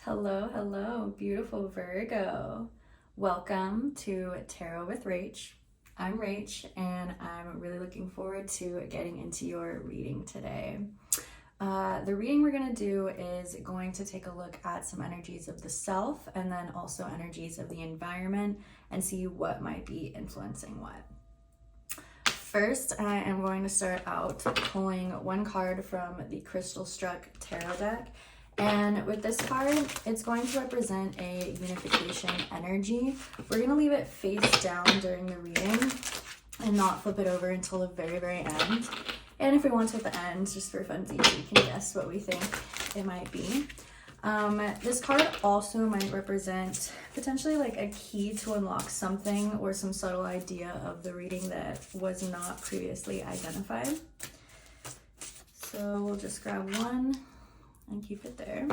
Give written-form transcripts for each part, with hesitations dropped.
Hello, hello, beautiful Virgo. Welcome to Tarot with Rach. I'm Rach, and I'm really looking forward to getting into your reading today. The reading we're going to do is going to take a look at some energies of the self and then also energies of the environment and see what might be influencing what. First, I am going to start out pulling one card from the Crystal Struck Tarot deck. And with this card, it's going to represent a unification energy. We're going to leave it face down during the reading and not flip it over until the very, very end. And if we want to at the end, just for funsies, we can guess what we think it might be. This card also might represent potentially like a key to unlock something or some subtle idea of the reading that was not previously identified. So we'll just grab one and keep it there.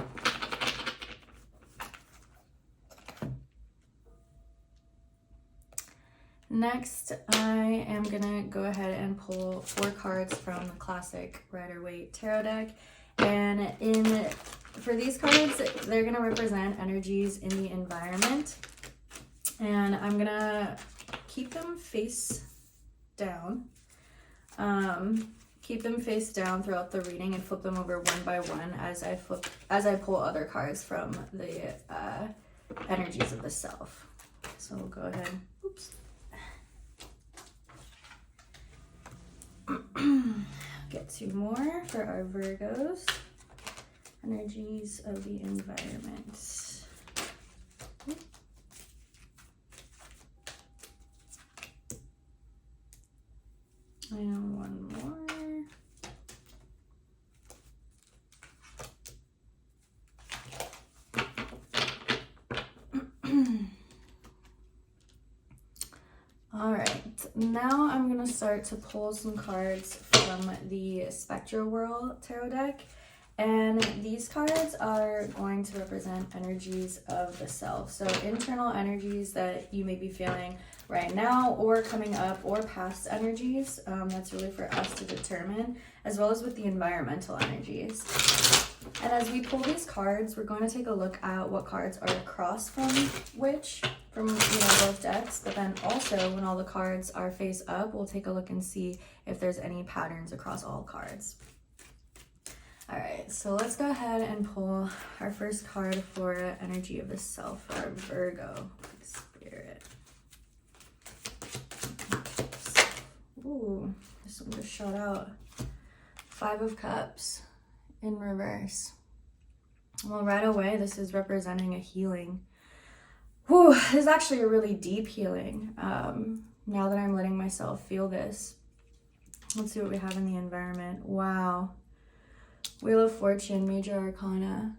Next, I am gonna go ahead and pull 4 cards from the classic Rider-Waite Tarot deck. And for these cards, they're gonna represent energies in the environment. And I'm gonna keep them face down. Keep them face down throughout the reading and flip them over one by one as I pull other cards from the energies of the self. So we'll go ahead. Oops. Get 2 more for our Virgos. Energies of the environment. And one more. All right, now I'm gonna start to pull some cards from the Spectral World Tarot deck. And these cards are going to represent energies of the self. So internal energies that you may be feeling right now or coming up, or past energies. That's really for us to determine, as well as with the environmental energies. And as we pull these cards, we're going to take a look at what cards are across from which, from both decks. But then also, when all the cards are face up, we'll take a look and see if there's any patterns across all cards. All right, so let's go ahead and pull our first card for energy of the self, our Virgo spirit. Ooh, this one just shot out. 5 of Cups in reverse. Well, right away, this is representing a healing. Whew, this is actually a really deep healing. Now that I'm letting myself feel this. Let's see what we have in the environment. Wow. Wheel of Fortune, Major Arcana,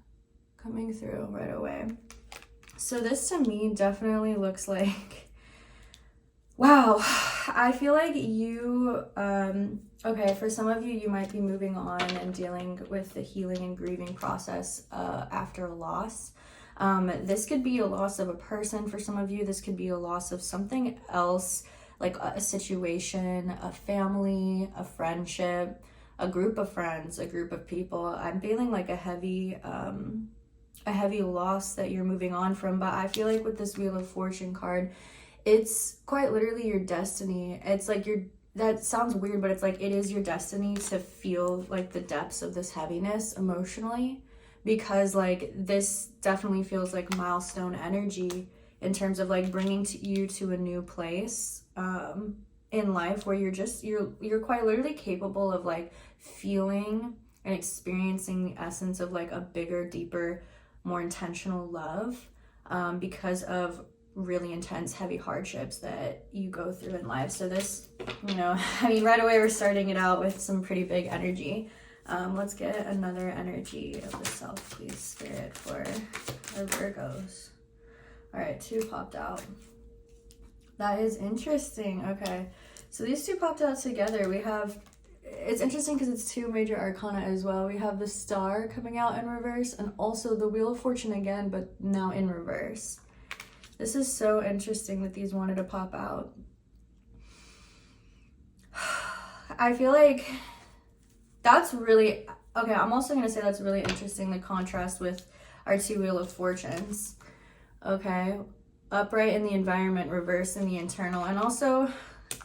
coming through right away. So this to me definitely looks like, wow, I feel like you, okay, for some of you, you might be moving on and dealing with the healing and grieving process after a loss. This could be a loss of a person for some of you. This could be a loss of something else, like a situation, a family, a friendship, a group of friends, a group of people. I'm feeling like a heavy loss that you're moving on from. But I feel like with this Wheel of Fortune card, it's quite literally your destiny. It's like that sounds weird, but it's like it is your destiny to feel like the depths of this heaviness emotionally, because like this definitely feels like milestone energy in terms of like bringing you to a new place in life where you're quite literally capable of like feeling and experiencing the essence of like a bigger, deeper, more intentional love because of really intense, heavy hardships that you go through in life. So this, I mean, right away we're starting it out with some pretty big energy. Let's get another energy of the self, please, Spirit, for our Virgos. All right, 2 popped out. That is interesting. Okay, so these 2 popped out together. We have, it's interesting because it's 2 major arcana as well. We have the Star coming out in reverse and also the Wheel of Fortune again, but now in reverse. This is so interesting that these wanted to pop out. I feel like that's really, okay, I'm also going to say that's really interesting, the contrast with our two Wheel of Fortunes. Okay, upright in the environment, reverse in the internal, and also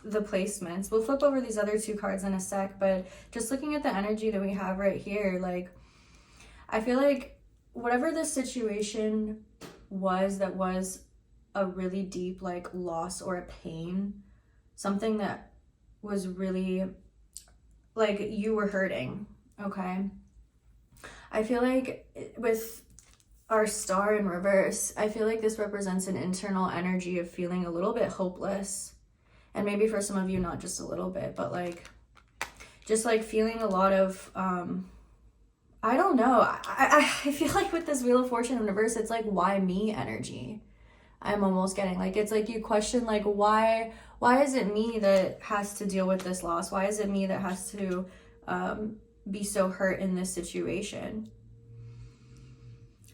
the placements. We'll flip over these other two cards in a sec, but just looking at the energy that we have right here, like, I feel like whatever this situation was that was a really deep, like, loss or a pain, something that was really, like, you were hurting, okay? I feel like with our star in reverse, I feel like this represents an internal energy of feeling a little bit hopeless. And maybe for some of you, not just a little bit, but like, just like feeling a lot of, I don't know. I feel like with this Wheel of Fortune in reverse, it's like, why me energy? I'm almost getting like, it's like you question like, why is it me that has to deal with this loss? Why is it me that has to be so hurt in this situation?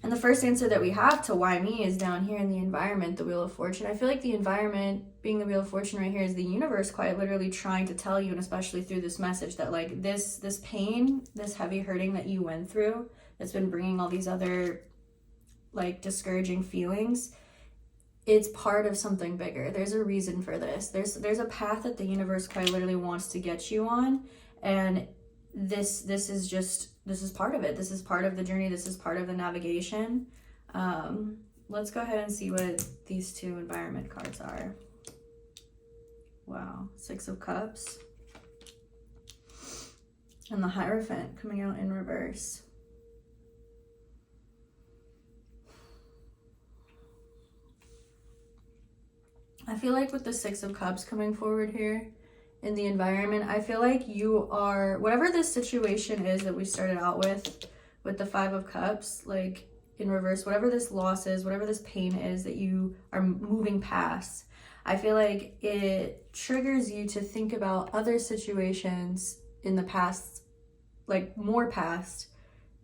And the first answer that we have to why me is down here in the environment, the Wheel of Fortune. I feel like the environment, being the Wheel of Fortune right here, is the universe quite literally trying to tell you, and especially through this message, that like this pain, this heavy hurting that you went through, that's been bringing all these other like discouraging feelings, it's part of something bigger. There's a reason for this. There's a path that the universe quite literally wants to get you on, and this is part of it. This is part of the journey. This is part of the navigation. Let's go ahead and see what these two environment cards are. Wow, Six of Cups and the Hierophant coming out in reverse. I feel like with the Six of Cups coming forward here in the environment, I feel like you are, whatever this situation is that we started out with the Five of Cups, like in reverse, whatever this loss is, whatever this pain is that you are moving past, I feel like it triggers you to think about other situations in the past, like more past,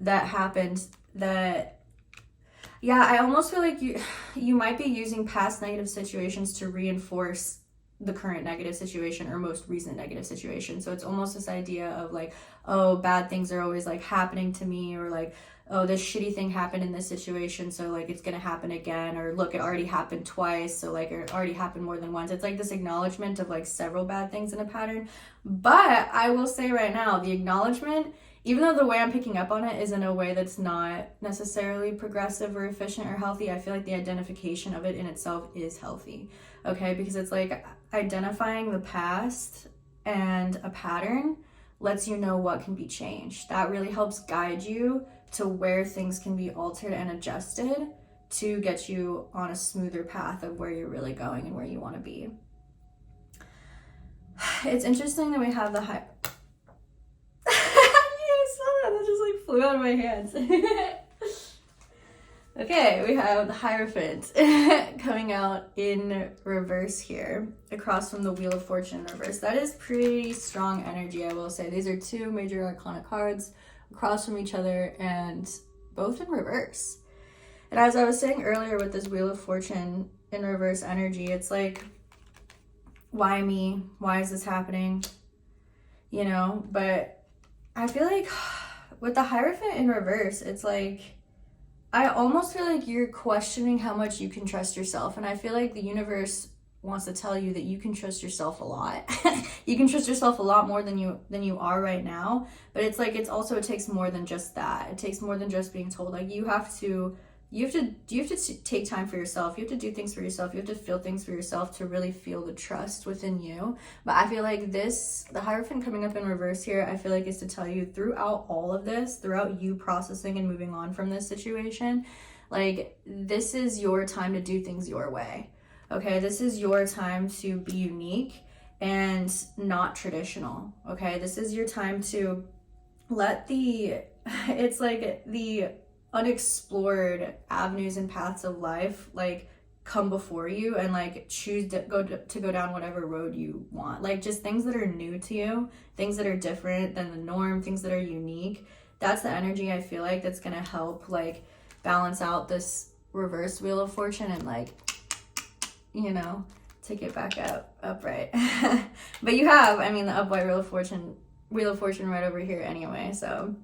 that happened that, yeah, I almost feel like you might be using past negative situations to reinforce the current negative situation or most recent negative situation. So it's almost this idea of like, oh, bad things are always like happening to me, or like, oh, this shitty thing happened in this situation, so like it's gonna happen again, or look, it already happened twice, so like it already happened more than once. It's like this acknowledgement of like several bad things in a pattern. But I will say right now, the acknowledgement, even though the way I'm picking up on it is in a way that's not necessarily progressive or efficient or healthy, I feel like the identification of it in itself is healthy, okay? Because it's like identifying the past and a pattern lets you know what can be changed. That really helps guide you to where things can be altered and adjusted to get you on a smoother path of where you're really going and where you want to be. It's interesting that we have the high... That just like flew out of my hands. Okay, we have the Hierophant coming out in reverse here, across from the Wheel of Fortune in reverse. That is pretty strong energy, I will say. These are two major arcana cards across from each other and both in reverse. And as I was saying earlier with this Wheel of Fortune in reverse energy, it's like, why me? Why is this happening? You know, but I feel like with the Hierophant in reverse, it's like, I almost feel like you're questioning how much you can trust yourself. And I feel like the universe wants to tell you that you can trust yourself a lot. You can trust yourself a lot more than you are right now. But it's like, it takes more than just that. It takes more than just being told. Like you have to take time for yourself. You have to do things for yourself. You have to feel things for yourself to really feel the trust within you. But I feel like the Hierophant coming up in reverse here, I feel like is to tell you throughout all of this, throughout you processing and moving on from this situation, like this is your time to do things your way. Okay, this is your time to be unique and not traditional. Okay, this is your time to let it's like the unexplored avenues and paths of life like come before you, and like choose to go down whatever road you want. Like just things that are new to you, things that are different than the norm, things that are unique. That's the energy I feel like that's gonna help like balance out this reverse Wheel of Fortune and like, you know, take it back upright. But you have, I mean, the upright Wheel of Fortune right over here anyway. So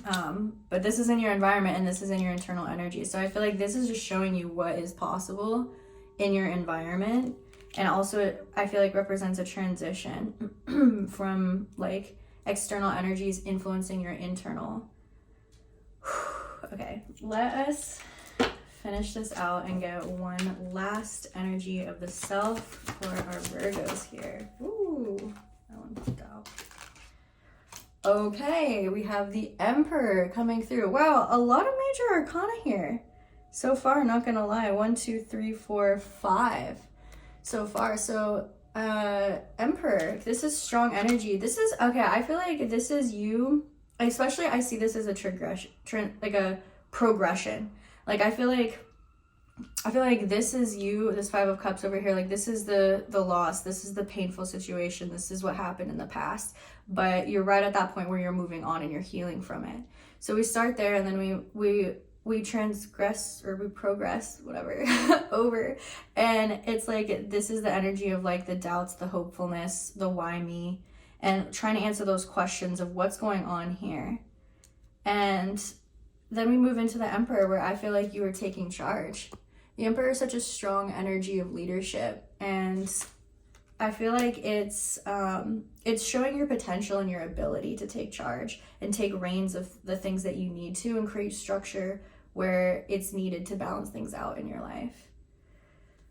But this is in your environment and this is in your internal energy. So I feel like this is just showing you what is possible in your environment. And also I feel like represents a transition from like external energies influencing your internal. Okay, let us finish this out and get one last energy of the self for our Virgos here. Ooh, that one popped out. Okay, we have the Emperor coming through. Wow, a lot of major arcana here so far, not gonna lie. 1, 2, 3, 4, 5 so far. So Emperor, this is strong energy. This is, okay, I feel like this is you, especially I see this as a like a progression. Like I feel like this is you, this 5 of Cups over here, like this is the loss, this is the painful situation, this is what happened in the past, but you're right at that point where you're moving on and you're healing from it. So we start there and then we transgress, or we progress, whatever, over, and it's like this is the energy of like the doubts, the hopefulness, the why me, and trying to answer those questions of what's going on here. And then we move into the Emperor, where I feel like you were taking charge. The Emperor is such a strong energy of leadership, and I feel like it's showing your potential and your ability to take charge and take reins of the things that you need to, and create structure where it's needed to balance things out in your life.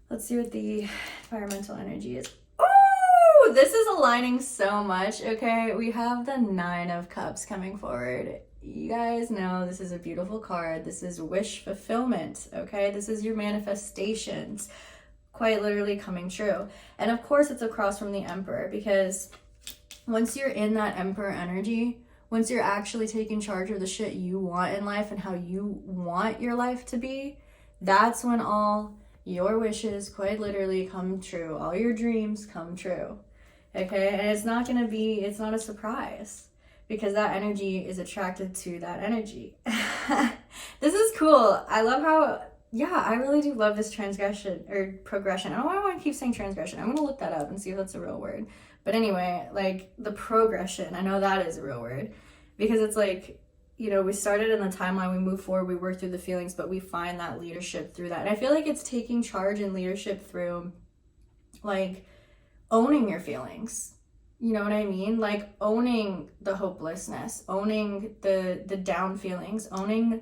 Let's see what the environmental energy is. Oh, this is aligning so much. Okay, we have the 9 of Cups coming forward. You guys know this is a beautiful card. This is wish fulfillment, okay? This is your manifestations quite literally coming true. And of course it's across from the Emperor, because once you're in that Emperor energy, once you're actually taking charge of the shit you want in life and how you want your life to be, that's when all your wishes quite literally come true. All your dreams come true, okay? And it's not a surprise, because that energy is attracted to that energy. This is cool. I love how, yeah, I really do love this transgression or progression. I don't know why I want to keep saying transgression. I'm going to look that up and see if that's a real word. But anyway, like the progression, I know that is a real word, because it's like, you know, we started in the timeline, we move forward, we work through the feelings, but we find that leadership through that. And I feel like it's taking charge and leadership through like owning your feelings. You know what I mean? Like owning the hopelessness, owning the down feelings, owning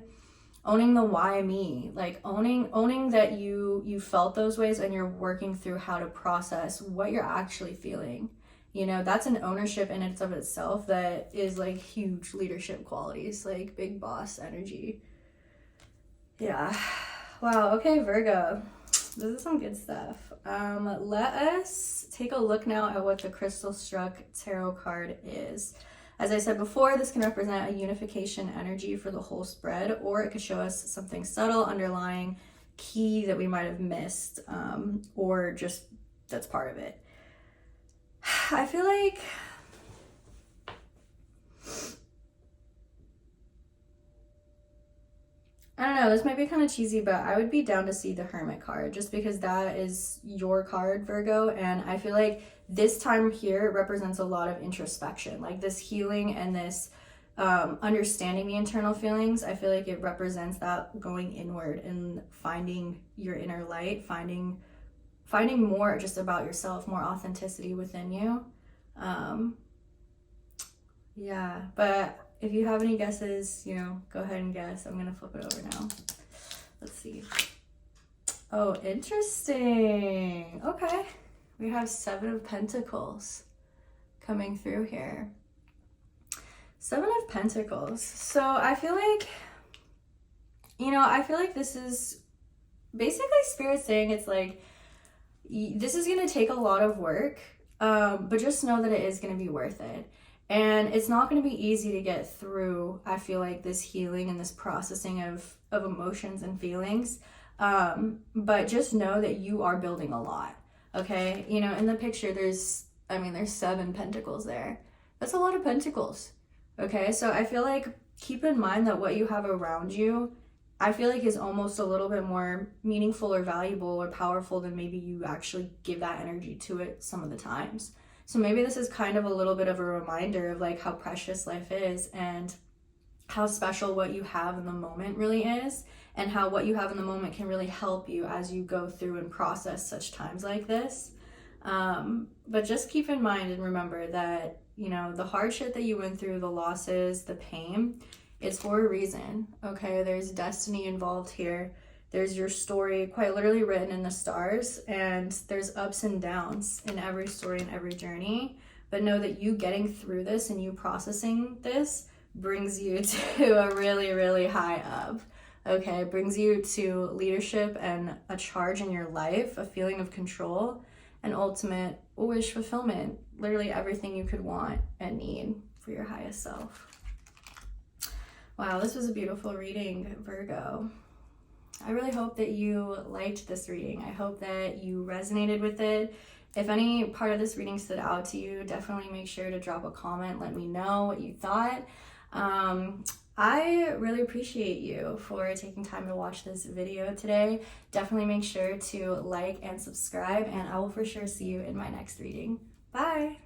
the why me, like owning that you felt those ways and you're working through how to process what you're actually feeling. You know, that's an ownership in and of itself that is like huge leadership qualities, like big boss energy. Yeah. Wow. Okay, Virgo. This is some good stuff. Let us take a look now at what the Crystal Struck Tarot card is. As I said before, this can represent a unification energy for the whole spread, or it could show us something subtle, underlying, key that we might have missed, or just that's part of it. I feel like I don't know, this might be kind of cheesy, but I would be down to see the Hermit card, just because that is your card, Virgo, and I feel like this time here represents a lot of introspection, like this healing and this understanding the internal feelings. I feel like it represents that going inward and finding your inner light, finding more just about yourself, more authenticity within you. Yeah, but if you have any guesses, you know, go ahead and guess. I'm gonna flip it over now. Let's see. Oh, interesting. Okay. We have 7 of Pentacles coming through here. 7 of Pentacles. So I feel like, you know, I feel like this is basically Spirit saying it's like, this is going to take a lot of work, but just know that it is going to be worth it. And it's not going to be easy to get through, I feel like, this healing and this processing of emotions and feelings. But just know that you are building a lot. Okay, you know, in the picture, there's 7 pentacles there. That's a lot of pentacles. Okay, so I feel like keep in mind that what you have around you, I feel like is almost a little bit more meaningful or valuable or powerful than maybe you actually give that energy to it some of the times. So maybe this is kind of a little bit of a reminder of like how precious life is, and how special what you have in the moment really is, and how what you have in the moment can really help you as you go through and process such times like this. But just keep in mind and remember that, you know, the hardship that you went through, the losses, the pain, it's for a reason, okay? There's destiny involved here. There's your story quite literally written in the stars, and there's ups and downs in every story and every journey. But know that you getting through this and you processing this brings you to a really, really high up, okay? It brings you to leadership and a charge in your life, a feeling of control, and ultimate wish fulfillment, literally everything you could want and need for your highest self. Wow, this was a beautiful reading, Virgo. I really hope that you liked this reading. I hope that you resonated with it. If any part of this reading stood out to you, definitely make sure to drop a comment. Let me know what you thought. I really appreciate you for taking time to watch this video today. Definitely make sure to like and subscribe, and I will for sure see you in my next reading. Bye!